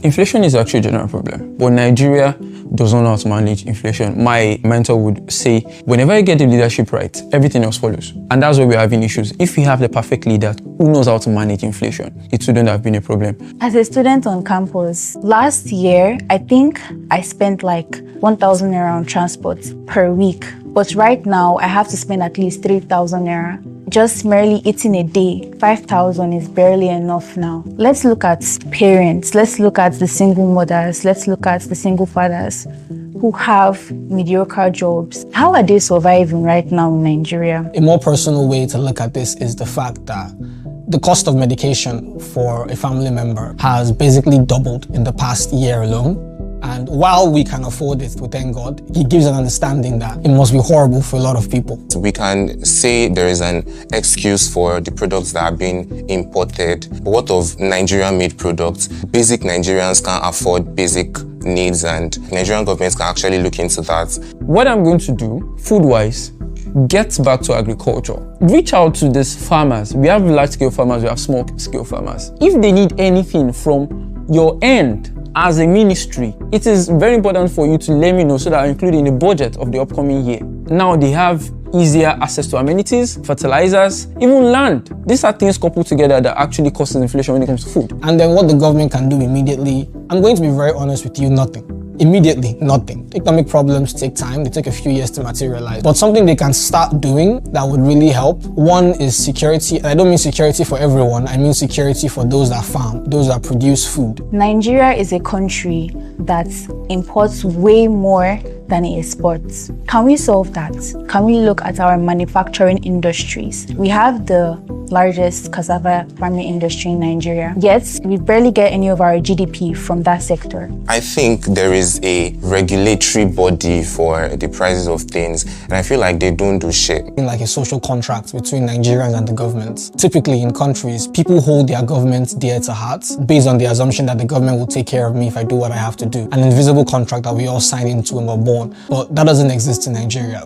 Inflation is actually a general problem, but Nigeria does not know how to manage inflation. My mentor would say, whenever you get the leadership right, everything else follows. And that's why we're having issues. If we have the perfect leader who knows how to manage inflation, it wouldn't have been a problem. As a student on campus, last year, I think I spent like 1,000 naira on transport per week. But right now, I have to spend at least 3,000 naira. Just merely eating a day, 5,000 is barely enough now. Let's look at parents, let's look at the single mothers, let's look at the single fathers who have mediocre jobs. How are they surviving right now in Nigeria? A more personal way to look at this is the fact that the cost of medication for a family member has basically doubled in the past year alone. And while we can afford it, we thank God, He gives an understanding that it must be horrible for a lot of people. We can say there is an excuse for the products that are being imported. But what of Nigerian-made products? Basic Nigerians can't afford basic needs, and Nigerian governments can actually look into that. What I'm going to do, food-wise, get back to agriculture. Reach out to these farmers. We have large-scale farmers, we have small-scale farmers. If they need anything from your end, as a ministry, it is very important for you to let me know so that I include in the budget of the upcoming year. Now they have easier access to amenities, fertilizers, even land. These are things coupled together that actually causes inflation when it comes to food. And then what the government can do immediately, I'm going to be very honest with you, nothing. Immediately, nothing. Economic problems take time, they take a few years to materialize. But something they can start doing that would really help, one is security. And I don't mean security for everyone, I mean security for those that farm, those that produce food. Nigeria is a country that imports way more than it exports. Can we solve that? Can we look at our manufacturing industries? We have the largest cassava farming industry in Nigeria, yet we barely get any of our GDP from that sector. I think there is a regulatory body for the prices of things, and I feel like they don't do shit. Like a social contract between Nigerians and the government. Typically in countries, people hold their government dear to heart based on the assumption that the government will take care of me if I do what I have to do. An invisible contract that we all sign into when we're born, but that doesn't exist in Nigeria.